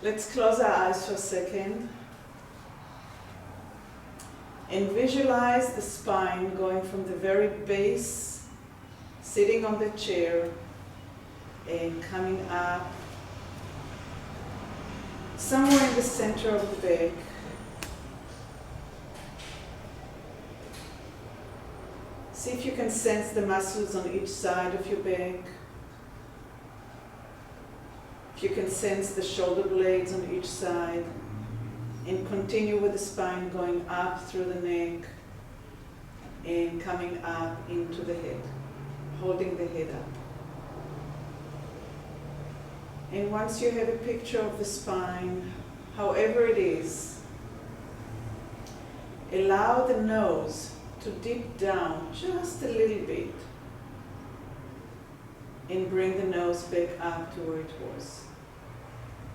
Let's close our eyes for a second and visualize the spine going from the very base, sitting on the chair, and coming up somewhere in the center of the back. See if you can sense the muscles on each side of your back. If you can sense the shoulder blades on each side. And continue with the spine going up through the neck and coming up into the head, holding the head up. And once you have a picture of the spine, however it is, allow the nose to dip down just a little bit and bring the nose back up to where it was.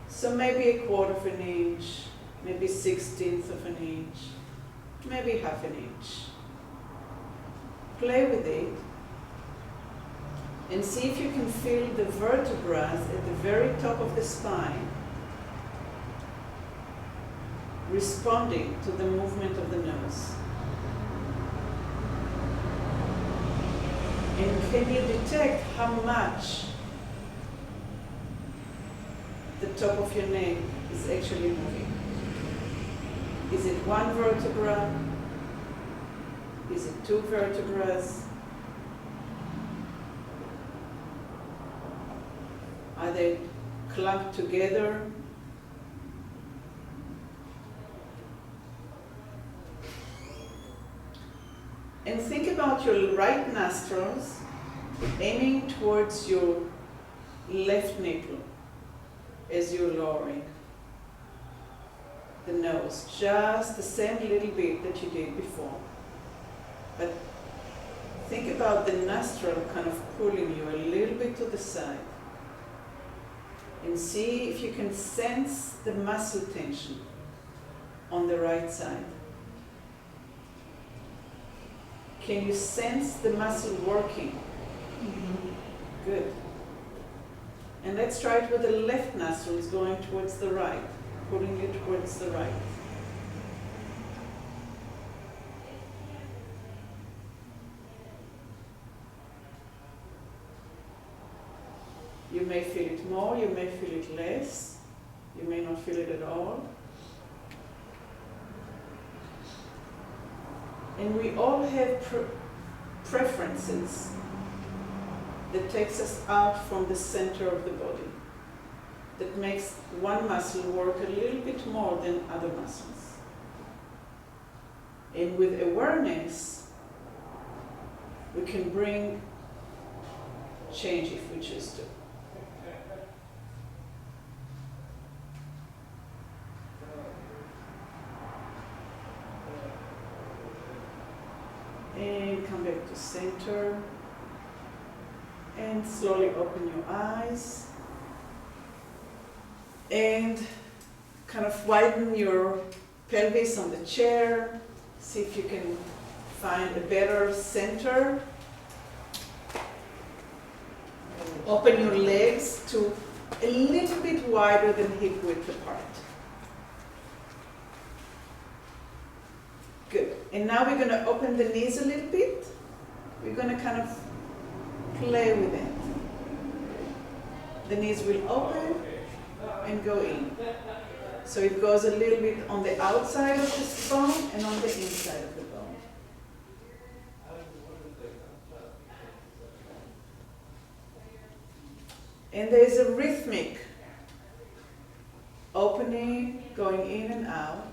So maybe 1/4 of an inch, maybe 1/16 of an inch, maybe 1/2 an inch. Play with it and see if you can feel the vertebrae at the very top of the spine responding to the movement of the nose. And can you detect how much the top of your neck is actually moving? Is it 1 vertebra? Is it 2 vertebrae? Are they clumped together? And think about your right nostrils aiming towards your left nipple as you're lowering the nose, just the same little bit that you did before. But think about the nostril kind of pulling you a little bit to the side. And see if you can sense the muscle tension on the right side. Can you sense the muscle working? Mm-hmm. Good. And let's try it with the left nostril going towards the right, pulling you towards the right. You may feel it more, you may feel it less, you may not feel it at all. And we all have preferences that takes us out from the center of the body, that makes one muscle work a little bit more than other muscles. And with awareness, we can bring change if we choose to. And come back to center. And slowly open your eyes. And kind of widen your pelvis on the chair. See if you can find a better center. Open your legs to a little bit wider than hip width apart. Good. And now we're going to open the knees a little bit. We're going to kind of play with it. The knees will open and go in. So it goes a little bit on the outside of the bone and on the inside of the bone. And there's a rhythmic opening, going in and out.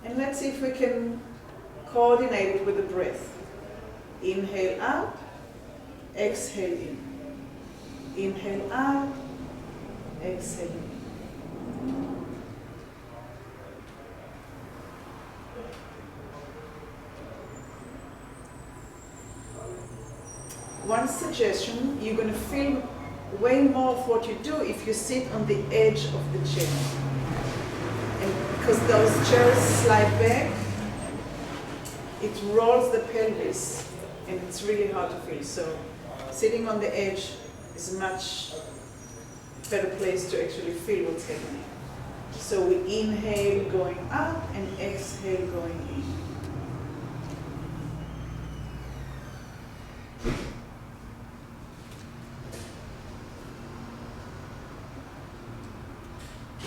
And let's see if we can coordinate it with the breath. Inhale out, exhale in. Inhale out, exhale in. One suggestion, you're going to feel way more of what you do if you sit on the edge of the chair. And because those chairs slide back, it rolls the pelvis and it's really hard to feel. So sitting on the edge is a much better place to actually feel what's happening. So we inhale going up and exhale going in.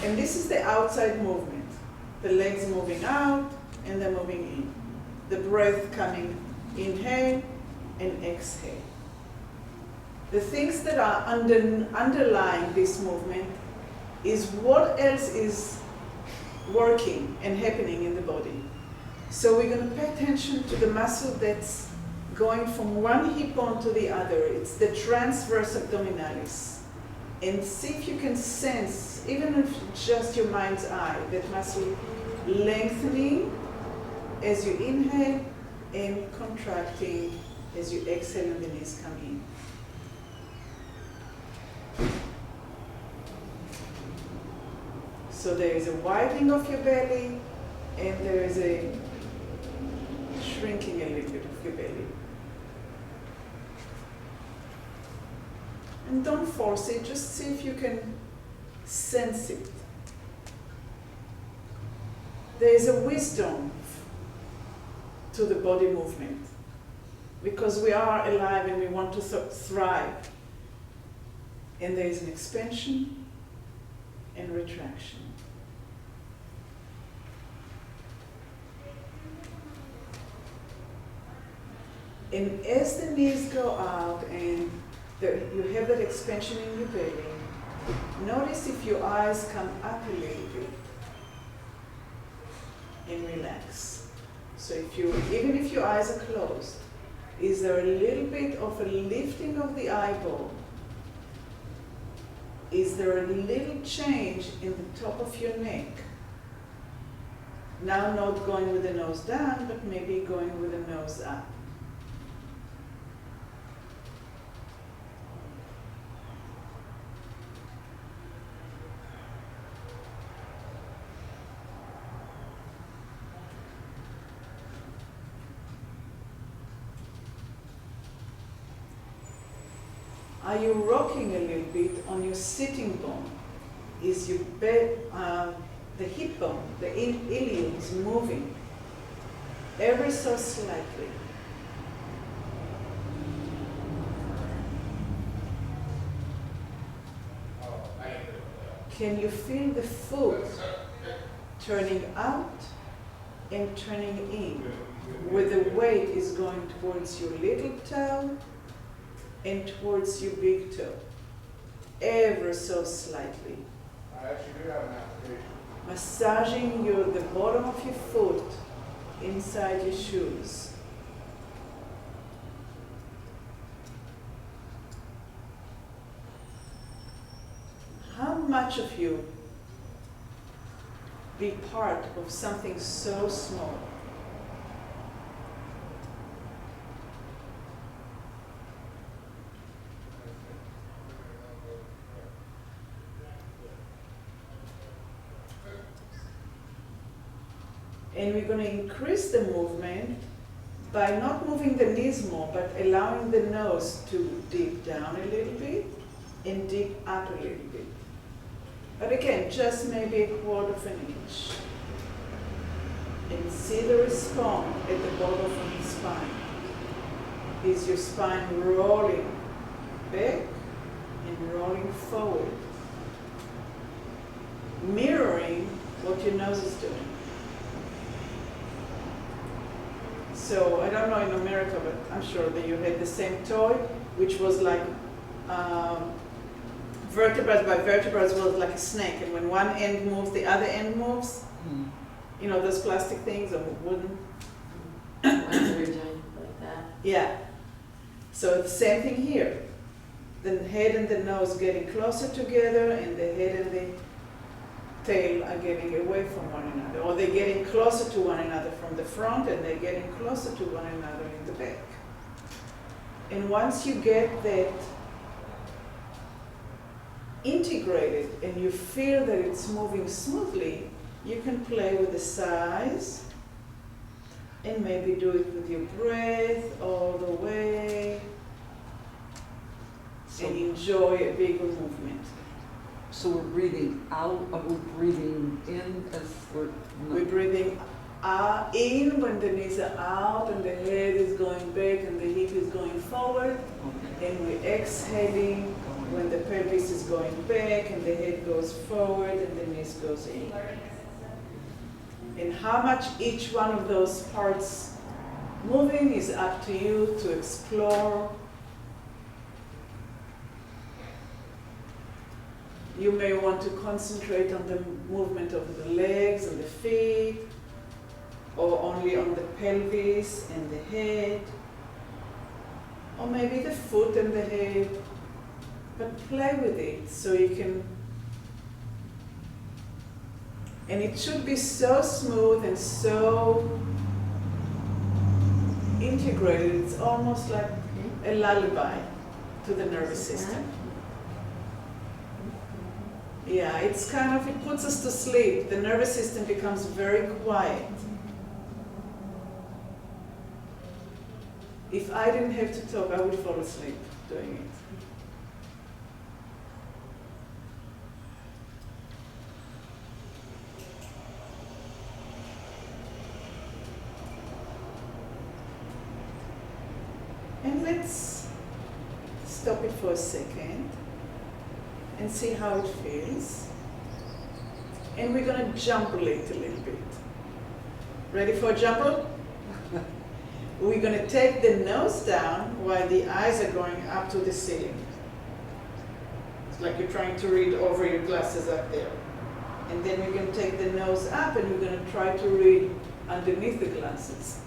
And this is the outside movement. The legs moving out and then moving in. The breath coming, inhale and exhale. The things that are underlying this movement is what else is working and happening in the body. So we're going to pay attention to the muscle that's going from one hip bone to the other. It's the transverse abdominalis. And see if you can sense, even if just your mind's eye, that muscle lengthening as you inhale and contracting as you exhale and the knees come in. So there is a widening of your belly and there is a shrinking a little bit of your belly. And don't force it, just see if you can sense it. There is a wisdom to the body movement because we are alive and we want to thrive. And there is an expansion and retraction. And as the knees go out and you have that expansion in your belly, notice if your eyes come up a little bit and relax. So even if your eyes are closed, is there a little bit of a lifting of the eyeball? Is there a little change in the top of your neck? Now not going with the nose down, but maybe going with the nose up. Are you rocking a little bit on your sitting bone? Is your the hip bone, the iliums moving ever so slightly? Can you feel the foot turning out and turning in, where the weight is going towards your little toe and towards your big toe, ever so slightly? I actually do have an application. Massaging the bottom of your foot inside your shoes. How much of you be part of something so small? And we're going to increase the movement by not moving the knees more, but allowing the nose to dip down a little bit and dip up a little bit. But again, just maybe a quarter of an inch. And see the response at the bottom of the spine. Is your spine rolling back and rolling forward, mirroring what your nose is doing. So I don't know in America, but I'm sure that you had the same toy, which was like vertebrae by vertebrae was like a snake, and when one end moves, the other end moves. Mm. You know those plastic things or wooden. Like that. Yeah. So the same thing here. The head and the nose getting closer together, and the head and the tail are getting away from one another, or they're getting closer to one another from the front, and they're getting closer to one another in the back. And once you get that integrated and you feel that it's moving smoothly, you can play with the size and maybe do it with your breath all the way enjoy a bigger movement. So we're breathing out, we're breathing in as we're. We're breathing in when the knees are out and the head is going back and the hip is going forward. Okay. And we're exhaling when the pelvis is going back and the head goes forward and the knees goes in. And how much each one of those parts moving is up to you to explore. You may want to concentrate on the movement of the legs and the feet, or only on the pelvis and the head, or maybe the foot and the head, but play with it so you can. And it should be so smooth and so integrated, it's almost like a lullaby to the nervous system. Yeah, it's kind of, it puts us to sleep. The nervous system becomes very quiet. If I didn't have to talk, I would fall asleep doing it. And let's stop it for a second and see how it feels. And we're going to jump a little bit. Ready for a jump? We're going to take the nose down while the eyes are going up to the ceiling. It's like you're trying to read over your glasses up there. And then we're going to take the nose up and we're going to try to read underneath the glasses.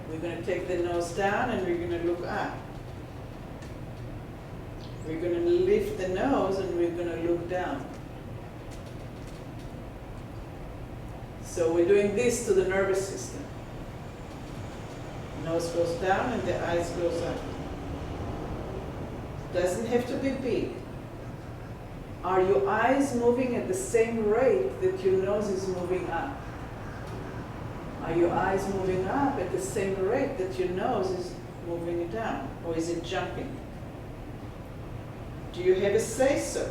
We're going to take the nose down and we're going to look up. We're going to lift the nose and we're going to look down. So we're doing this to the nervous system. Nose goes down and the eyes goes up. Doesn't have to be big. Are your eyes moving at the same rate that your nose is moving up? Are your eyes moving up at the same rate that your nose is moving down? Or is it jumping? Do you have a say-so?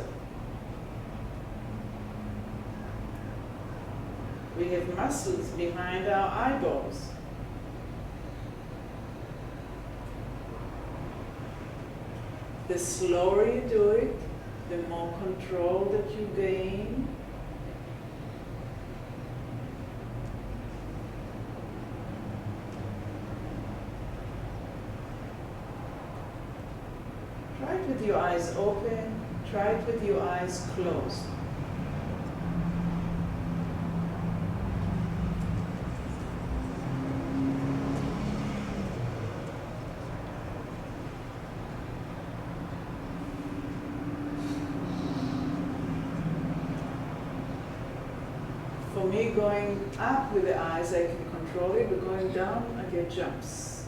We have muscles behind our eyeballs. The slower you do it, the more control that you gain. Try it with your eyes open, try it with your eyes closed. For me, going up with the eyes, I can control it, but going down, I get jumps.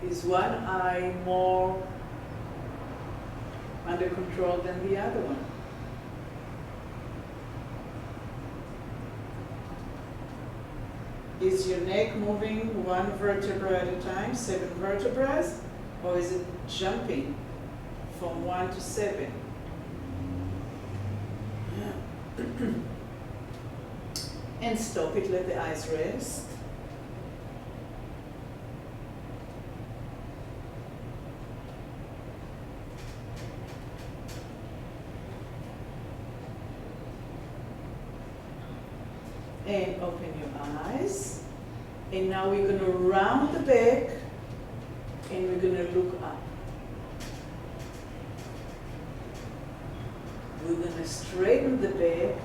Is one eye more under control than the other one? Is your neck moving one vertebra at a time, 7 vertebrae, or is it jumping from 1 to 7? And stop it, let the eyes rest. And open your eyes. And now we're going to round the back and we're going to look up. We're going to straighten the back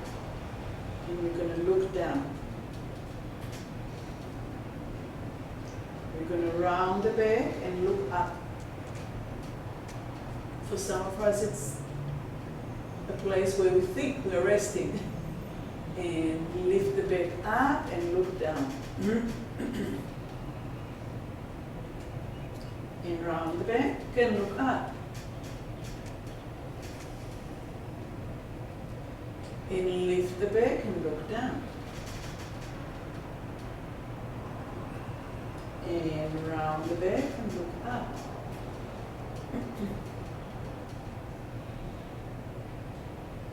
and we're going to look down. We're going to round the back and look up. For some of us, it's a place where we think we're resting. And lift the back up and look down. And round the back and look up. And lift the back and look down. And round the back and look up.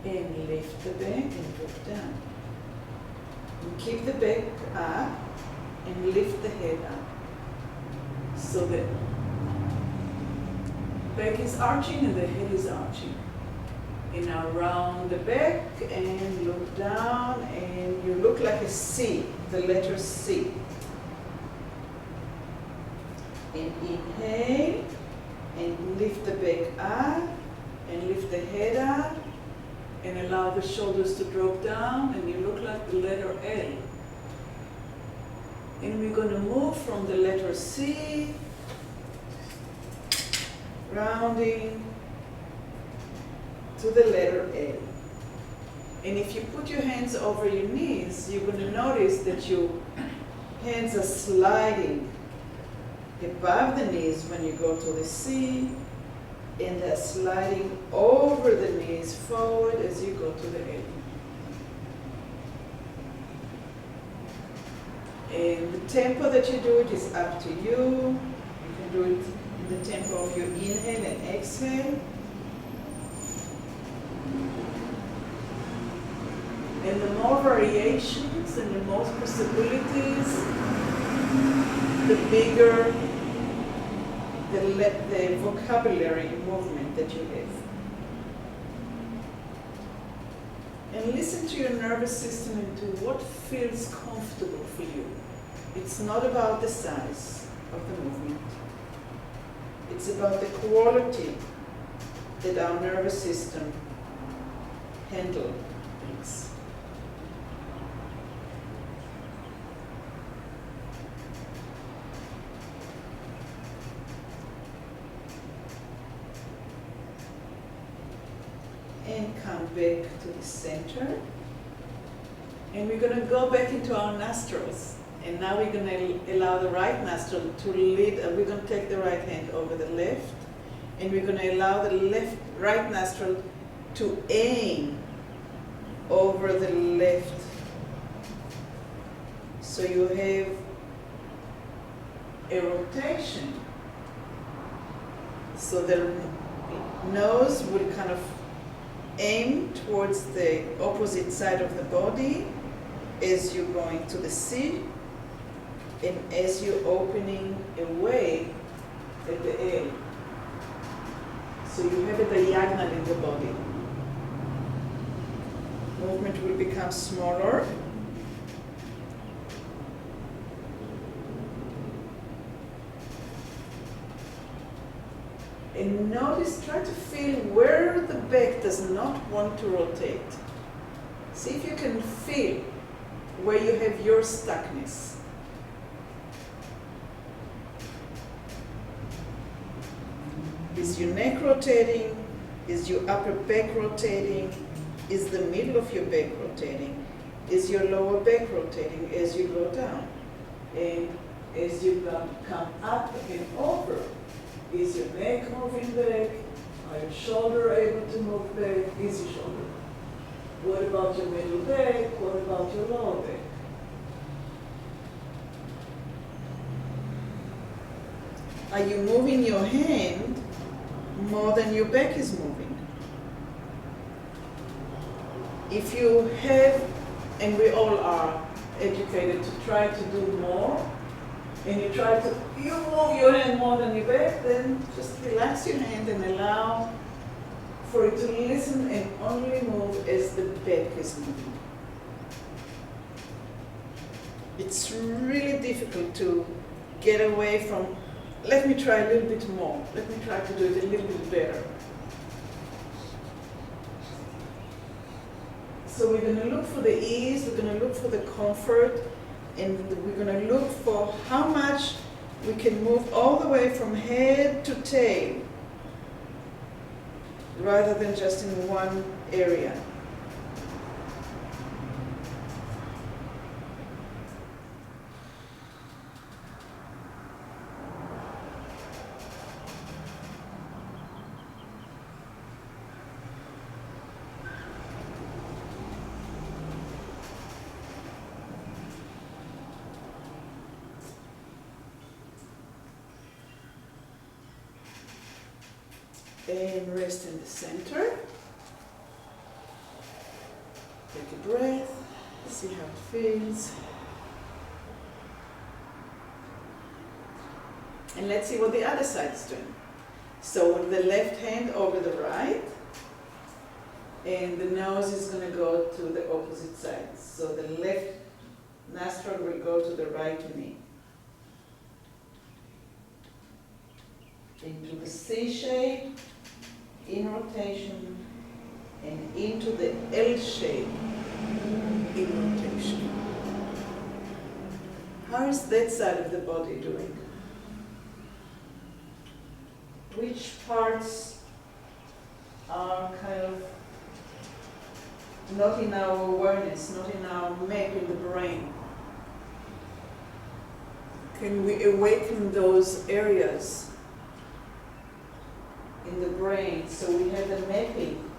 And lift the back and look down. And keep the back up and lift the head up. So the back is arching and the head is arching. And now round the back and look down and you look like a C, the letter C. And inhale and lift the back up and lift the head up and allow the shoulders to drop down and you look like the letter L. And we're going to move from the letter C, rounding to the letter L. And if you put your hands over your knees, you're going to notice that your hands are sliding above the knees when you go to the C, and they're sliding over the knees forward as you go to the L. And the tempo that you do it is up to you. You can do it in the tempo of your inhale and exhale. And the more variations and the more possibilities, the bigger the vocabulary movement that you have. And listen to your nervous system and to what feels comfortable for you. It's not about the size of the movement. It's about the quality that our nervous system handles things. And come back to the center. And we're going to go back into our nostrils. And now we're going to allow the right nostril to lead. We're going to take the right hand over the left. And we're going to allow the right nostril to aim over the left. So you have a rotation. So the nose will kind of aim towards the opposite side of the body as you're going to the C and as you're opening away at the L. So you have a diagonal in the body. Movement will become smaller. And notice, try to feel where the back does not want to rotate. See if you can feel where you have your stuckness. Is your neck rotating? Is your upper back rotating? Is the middle of your back rotating? Is your lower back rotating as you go down? And as you come up and over, is your neck moving back? Are your shoulder able to move back? Is your shoulder? What about your middle back? What about your lower back? Are you moving your hand more than your back is moving? If you have, and we all are educated to try to do more, and you move your hand more than your back, then just relax your hand and allow for it to listen and only move as the back is moving. It's really difficult to get away from, let me try a little bit more. Let me try to do it a little bit better. So we're going to look for the ease, we're going to look for the comfort, and we're going to look for how much we can move all the way from head to tail, rather than just in one area. And rest in the center. Take a breath, see how it feels. And let's see what the other side is doing. So with the left hand over the right, and the nose is going to go to the opposite side. So the left nostril will go to the right knee. Into the C shape, in rotation, and into the L shape, in rotation. How is that side of the body doing? Which parts are kind of not in our awareness, not in our map in the brain? Can we awaken those areas in the brain so we have the mapping?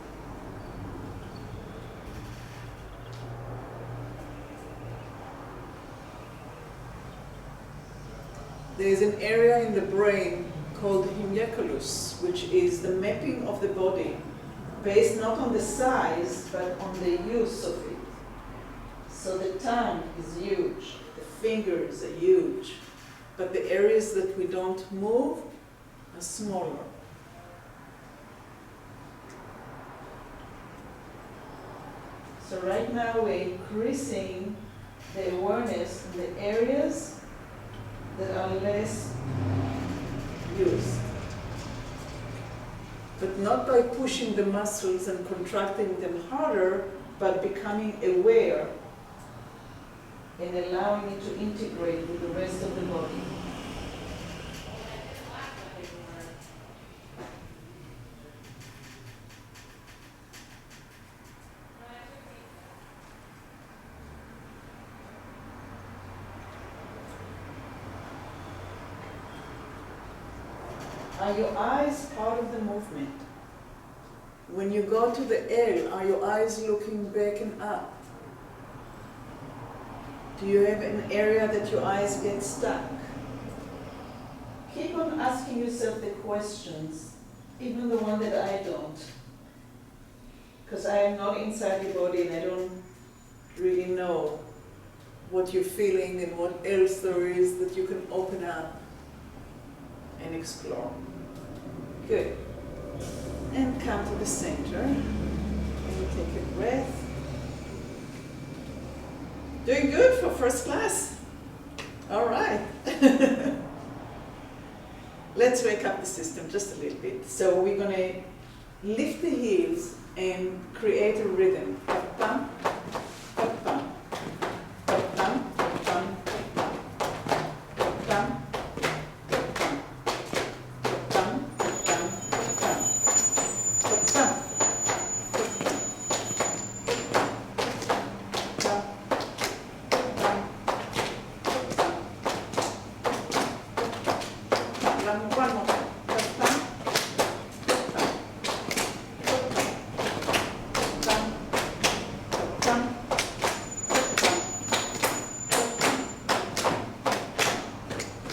There is an area in the brain called the hemiaculus, which is the mapping of the body based not on the size but on the use of it. So the tongue is huge, the fingers are huge, but the areas that we don't move are smaller. So right now we're increasing the awareness in the areas that are less used. But not by pushing the muscles and contracting them harder, but becoming aware and allowing it to integrate with the rest of the body. Are your eyes part of the movement? When you go to the L, are your eyes looking back and up? Do you have an area that your eyes get stuck? Keep on asking yourself the questions, even the one that I don't. Because I am not inside your body and I don't really know what you're feeling and what else there is that you can open up and explore. Good. And come to the center. And take a breath. Doing good for first class. All right. Let's wake up the system just a little bit. So we're going to lift the heels and create a rhythm. Pa-pam, pa-pam, pa-pam, pa-pam, pa-pam.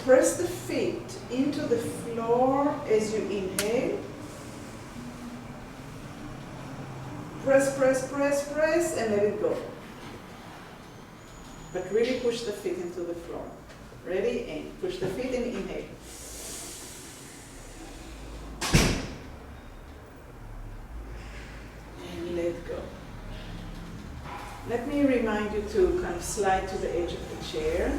Press the feet into the floor as you inhale. Press, press, press, press, and let it go. But really push the feet into the floor. Ready? And push the feet and inhale. And let go. Let me remind you to kind of slide to the edge of the chair.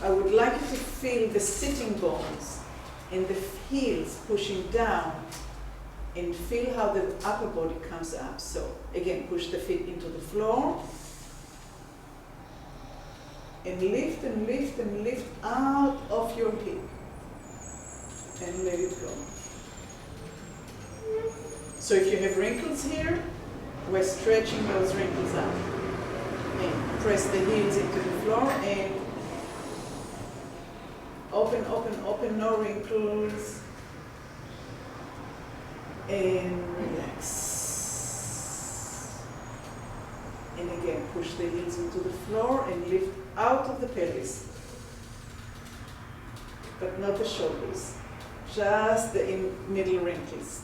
I would like you to feel the sitting bones and the heels pushing down and feel how the upper body comes up. So again, push the feet into the floor and lift and lift and lift out of your hip and let it go. So if you have wrinkles here, we're stretching those wrinkles out. And press the heels into the floor and open, open, open, no wrinkles. And relax. And again, push the heels into the floor and lift out of the pelvis. But not the shoulders. just the middle wrinkles.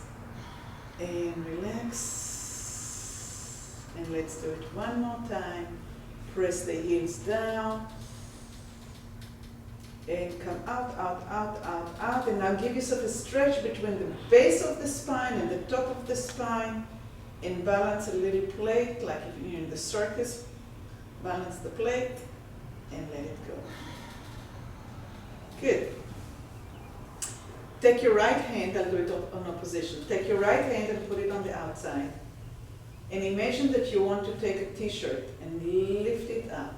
And relax. And let's do it one more time. Press the heels down. And come out, out, out, out, out. And now give yourself a stretch between the base of the spine and the top of the spine. And balance a little plate, like if you're in the circus. Balance the plate and let it go. Good. Take your right hand, I'll do it on opposition. Take your right hand and put it on the outside. And imagine that you want to take a t-shirt and lift it up.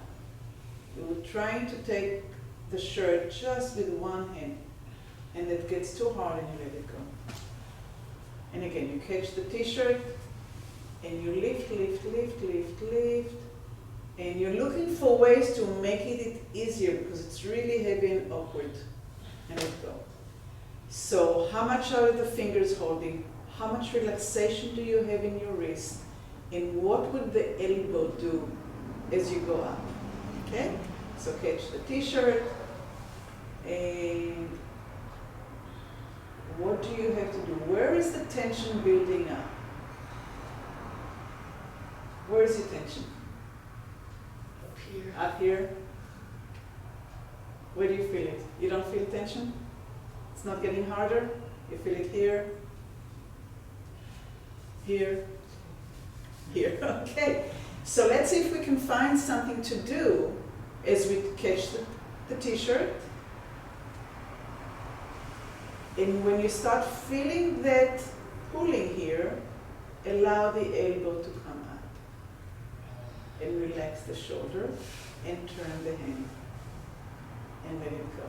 You're trying to take the shirt just with one hand. And it gets too hard and you let it go. And again, you catch the t-shirt and you lift, lift, lift, lift, lift. And you're looking for ways to make it easier because it's really heavy and awkward. And let go. So how much are the fingers holding? How much relaxation do you have in your wrist? And what would the elbow do as you go up? Okay? So catch the t-shirt. And what do you have to do? Where is the tension building up? Where is your tension? Here. Up here? Where do you feel it? You don't feel tension? It's not getting harder? You feel it here? Here? Here, okay. So let's see if we can find something to do as we catch the t-shirt. And when you start feeling that pulling here, allow the elbow to come up. And relax the shoulder and turn the hand and let it go.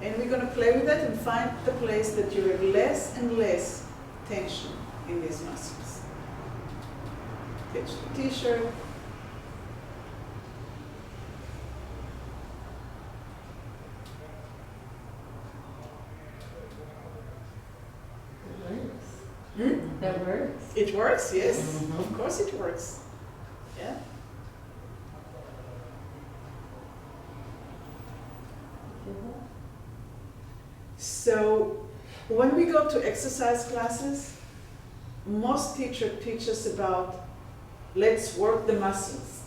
And we're going to play with that and find the place that you have less and less tension in these muscles. Catch the t-shirt. That works. It works, yes. Mhm. Of course it works. Yeah. So when we go to exercise classes, most teachers teach us about let's work the muscles.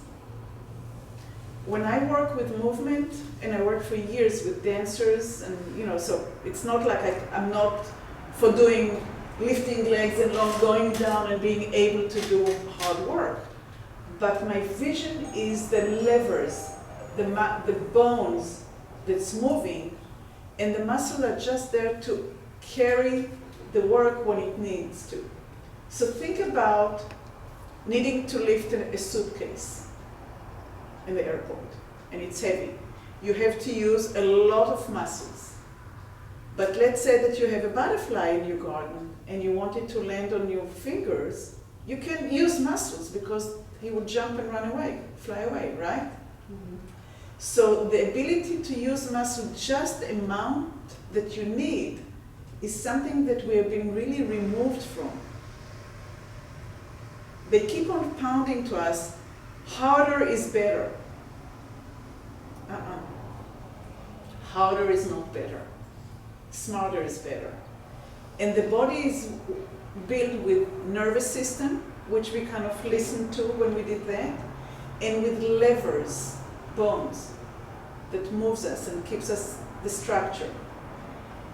When I work with movement, and I worked for years with dancers, and so it's not like I'm not for doing lifting legs and going down and being able to do hard work. But my vision is the levers, the bones that's moving, and the muscles are just there to carry the work when it needs to. So think about needing to lift a suitcase in the airport, and it's heavy. You have to use a lot of muscles. But let's say that you have a butterfly in your garden and you want it to land on your fingers, you can use muscles because he would jump and run away, fly away, right? Mm-hmm. So the ability to use muscle just the amount that you need is something that we have been really removed from. They keep on pounding to us, harder is better. Harder is not better. Smarter is better. And the body is built with nervous system, which we kind of listened to when we did that, and with levers, bones, that moves us and keeps us the structure.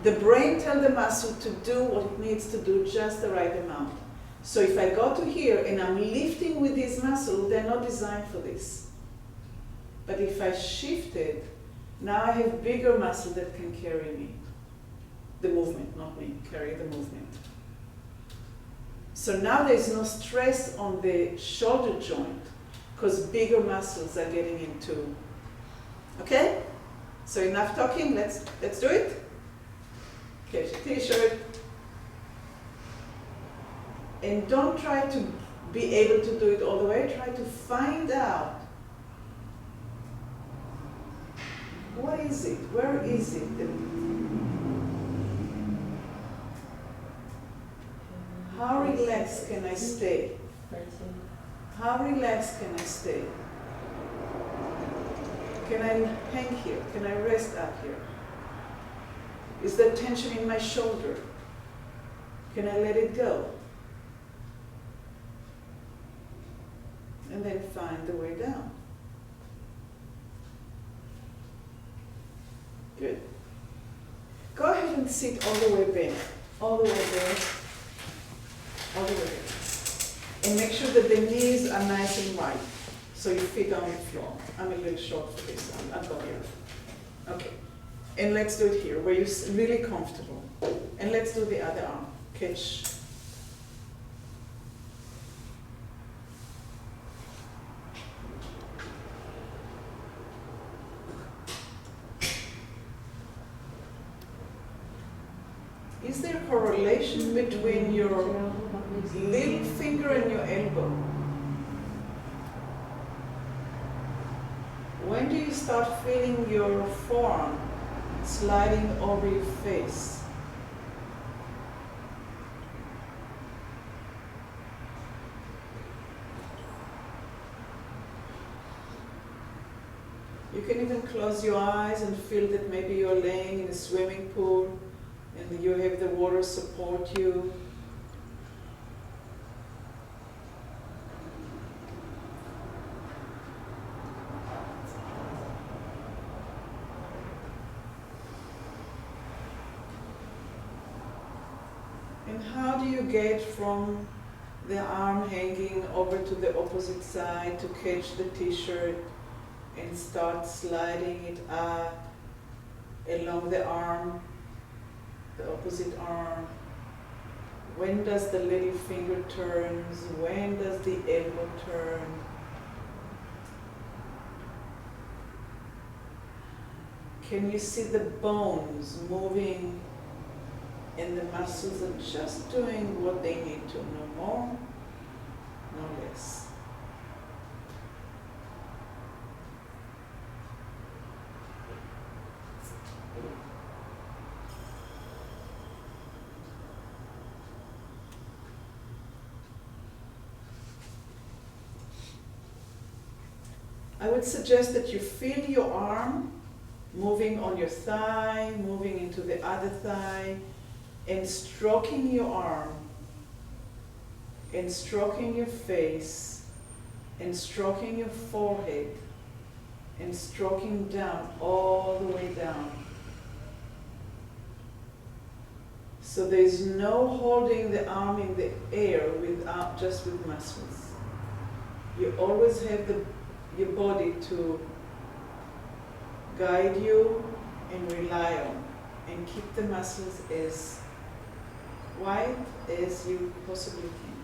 The brain tells the muscle to do what it needs to do, just the right amount. So if I go to here and I'm lifting with these muscles, they're not designed for this. But if I shift it, now I have bigger muscle that can carry me. The movement, not me, carry the movement. So now there's no stress on the shoulder joint because bigger muscles are getting into. Okay? So enough talking, let's do it. Catch a t-shirt. And don't try to be able to do it all the way, try to find out what is it, where is it? How relaxed can I stay? How relaxed can I stay? Can I hang here? Can I rest up here? Is there tension in my shoulder? Can I let it go? And then find the way down. Good. Go ahead and sit all the way back. All the way back. All the way back. And make sure that the knees are nice and wide. So your feet are on the floor. I'm a little short for this. I'll go here. Okay. And let's do it here, where you're really comfortable. And let's do the other arm. Catch. Is there a correlation between your little finger and your elbow? When do you start feeling your forearm sliding over your face? You can even close your eyes and feel that maybe you're laying in a swimming pool and you have the water support you. And how do you get from the arm hanging over to the opposite side to catch the t-shirt and start sliding it up along the arm, the opposite arm? When does the little finger turns? When does the elbow turn? Can you see the bones moving and the muscles are just doing what they need to, no more, no less? I would suggest that you feel your arm moving on your thigh, moving into the other thigh, and stroking your arm, and stroking your face, and stroking your forehead, and stroking down, all the way down. So there's no holding the arm in the air without just with muscles. You always have your body to guide you and rely on, and keep the muscles as wide as you possibly can,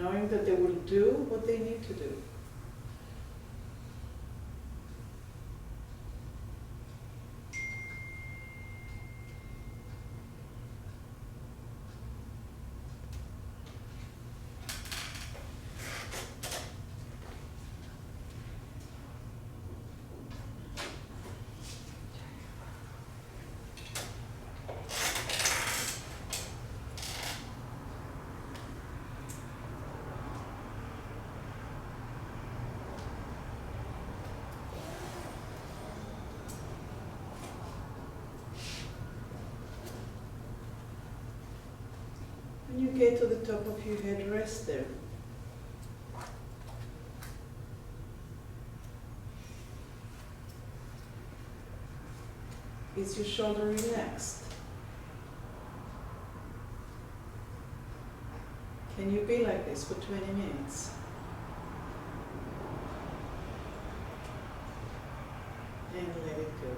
knowing that they will do what they need to do. When you get to the top of your head, rest there. Is your shoulder relaxed? Can you be like this for 20 minutes? And let it go.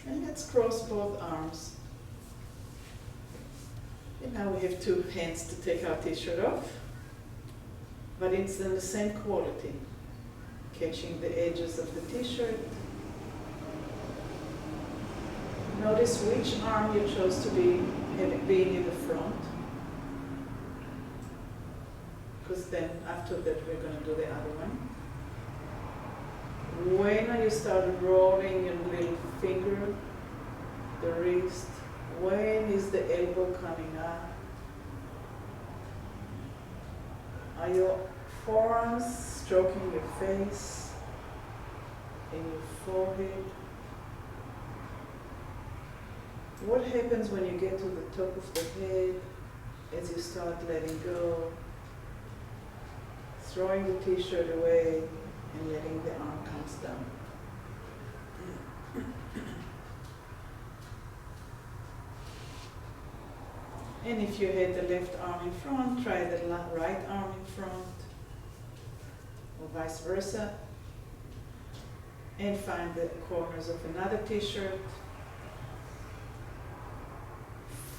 And let's cross both arms. And now we have two hands to take our t-shirt off, but it's in the same quality. Catching the edges of the t-shirt. Notice which arm you chose to be being in the front, because then after that we're going to do the other one. When you start rolling your little finger, the wrist, when is the elbow coming up? Are your forearms stroking your face and your forehead? What happens when you get to the top of the head as you start letting go, throwing the t-shirt away and letting the arm comes down? And if you had the left arm in front, try the right arm in front, or vice versa. And find the corners of another t-shirt.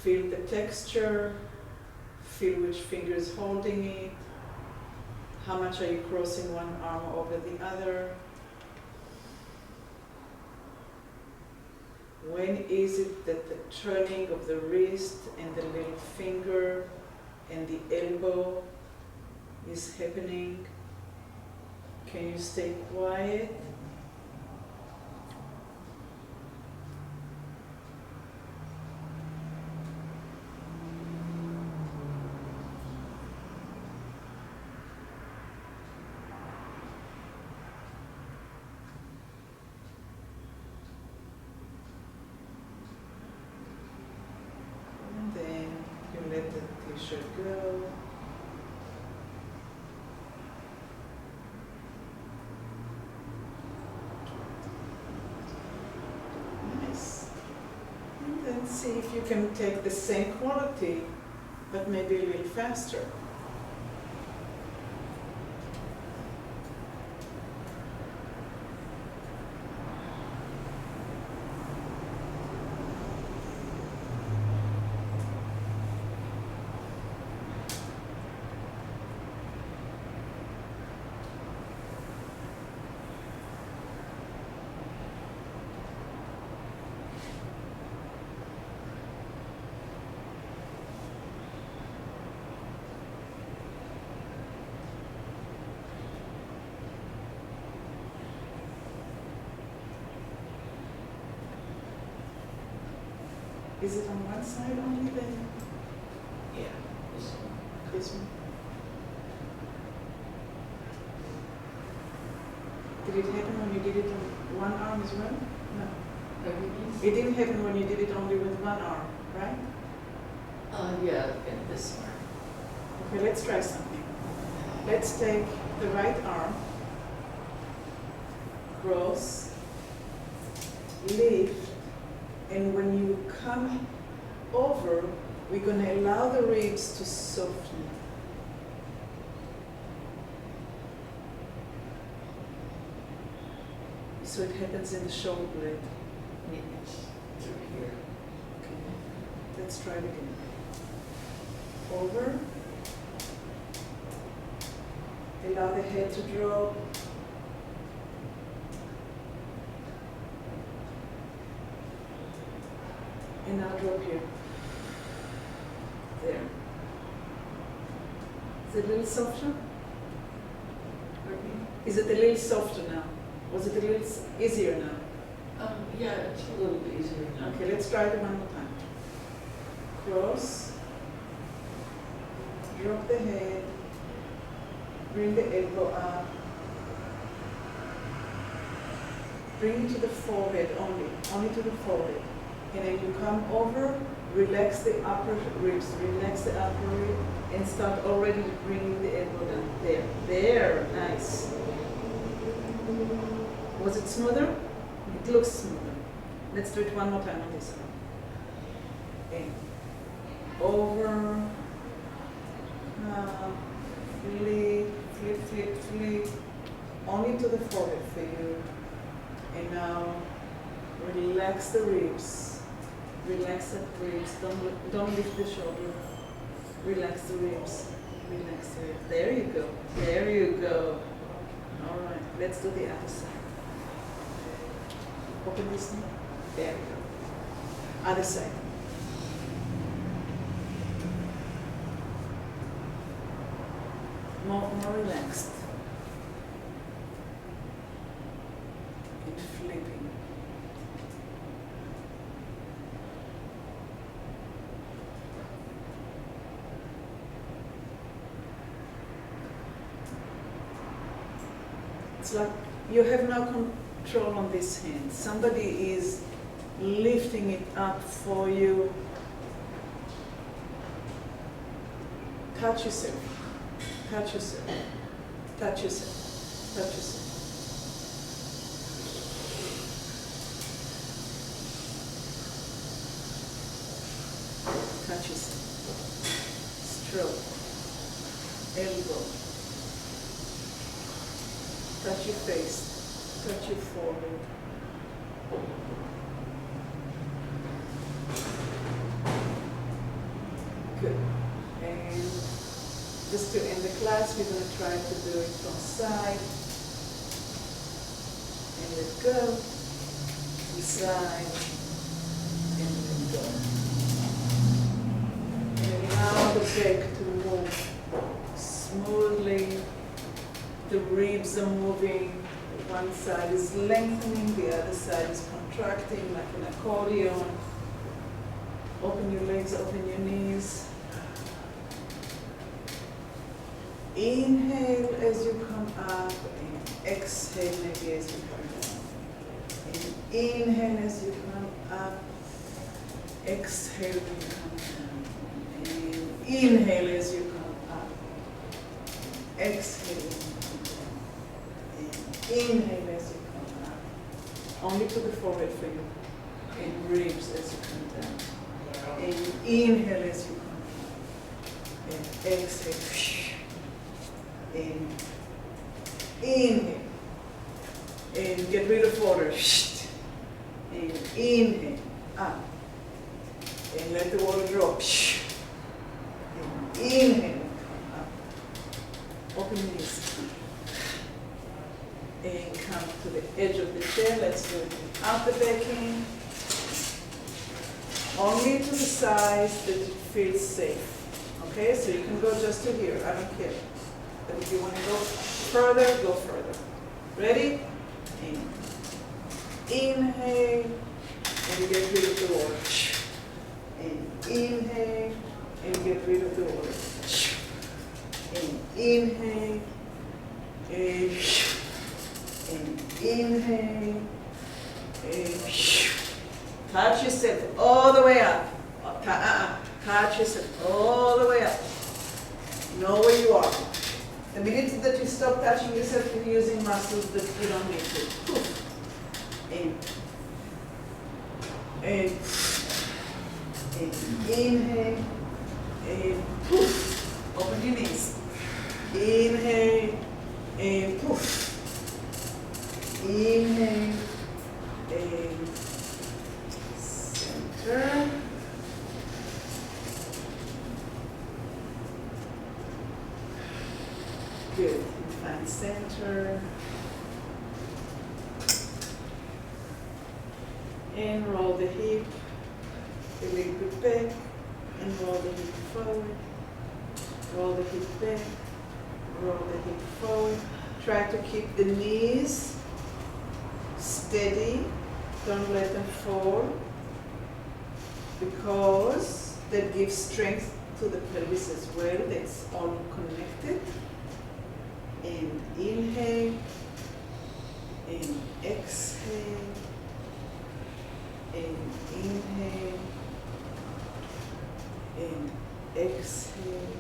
Feel the texture, feel which finger is holding it, how much are you crossing one arm over the other. When is it that the turning of the wrist and the little finger and the elbow is happening? Can you stay quiet? Let the t-shirt go. Nice. And then see if you can take the same quality, but maybe a little faster. Is it on one side only then? Yeah, this one. This one? Did it happen when you did it on one arm as well? No. Everything's? It didn't happen when you did it only with one arm, right? Yeah, and this one. Okay, let's try something. Let's take the right arm, cross, lift, and when you come over, we're going to allow the ribs to soften. So it happens in the shoulder blade. Yes, through here. Okay. Let's try it again. Over. Allow the head to drop. And now drop here. There. Is it a little softer? Is it a little softer now? Was it a little easier now? Yeah, it's a little bit easier now. Okay, let's try it one more time. Cross. Drop the head. Bring the elbow up. Bring it to the forehead only to the forehead. And then you come over, relax the upper ribs, relax the upper rib, and start already bringing the elbow down. There, nice. Was it smoother? It looks smoother. Let's do it one more time on this one. In, over, flip, only to the forehead for you. And now relax the ribs. Relax the ribs. Don't lift the shoulder. Relax the ribs. Relax the ribs. There you go. There you go. All right. Let's do the other side. Open this knee. There you go. Other side. More relaxed. And flipping. It's like you have no control on this hand. Somebody is lifting it up for you. Touch yourself. Touch yourself. Touch yourself. Touch yourself. Touch yourself. Stroke. Elbow. Touch your face. Touch your forehead. Good. And just to end the class, we're going to try to do it from side. And let go. To side. And let go. And allow the back to move smoothly. The ribs are moving. One side is lengthening, the other side is contracting like an accordion. Open your legs, open your knees. Inhale as you come up, and exhale maybe as you come down. And inhale as you come up, exhale when you come down. And inhale as you come up, exhale when you come down. Inhale as you come up. Only to the forehead for you. And ribs as you come down. And inhale as you come up. And exhale. And inhale. And get rid of water. And inhale. Up. And let the water drop. And inhale. Come up. Open your knees. And come to the edge of the chair. Let's do it without the backing. Only to the size that it feels safe. Okay, so you can go just to here. I don't care. But if you want to go further, go further. Ready? Inhale. And get rid of the water. And inhale. And get rid of the water. And inhale. And inhale, and touch yourself all the way up. Touch yourself all the way up. Know where you are. The minute that you stop touching yourself, you're using muscles that you don't need to. And inhale, and poof. Open your knees. Inhale, and poof. Inhale, and center. Good. And find center. And roll the hip a little bit back, and roll the hip forward. Roll the hip back, roll the hip forward. Try to keep the knees steady, don't let them fall, because that gives strength to the pelvis as well. That's all connected. And inhale, and exhale, and inhale, and exhale.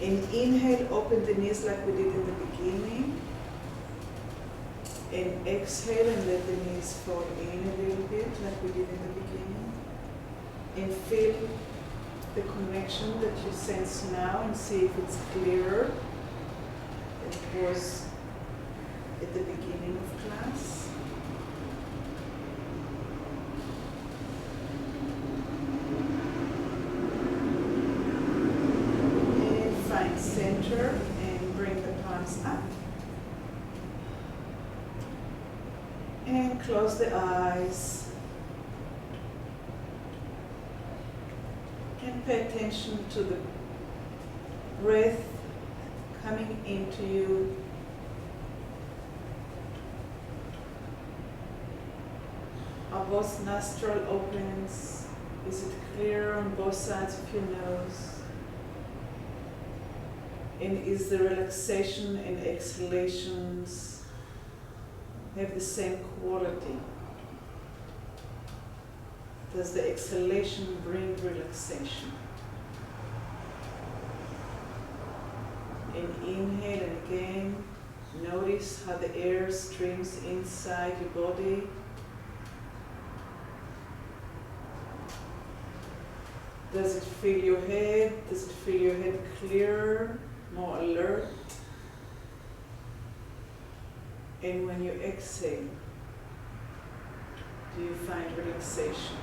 And inhale, open the knees like we did in the beginning. And exhale and let the knees fall in a little bit like we did in the beginning. And feel the connection that you sense now and see if it's clearer than it was at the beginning of class. And find center and bring the palms up. And close the eyes. And pay attention to the breath coming into you. Are both nostril openings? Is it clear on both sides of your nose? And is the relaxation and exhalations have the same quality? Does the exhalation bring relaxation? And inhale, and again, notice how the air streams inside your body. Does it fill your head? Does it feel your head clearer, more alert? And when you exhale, do you find relaxation?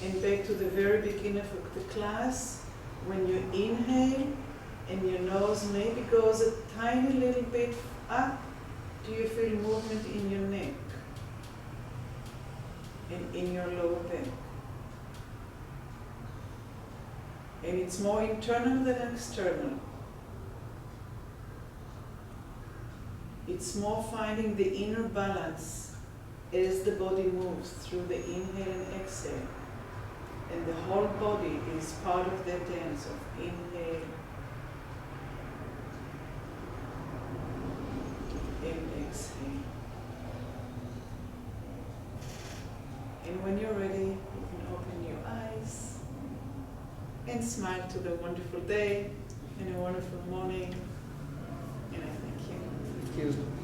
And back to the very beginning of the class, when you inhale and your nose maybe goes a tiny little bit up, do you feel movement in your neck and in your lower back? And it's more internal than external. It's more finding the inner balance as the body moves through the inhale and exhale. And the whole body is part of that dance of inhale and exhale. And when you're ready, you can open your eyes and smile to the wonderful day and a wonderful morning. And I thank you. Thank you.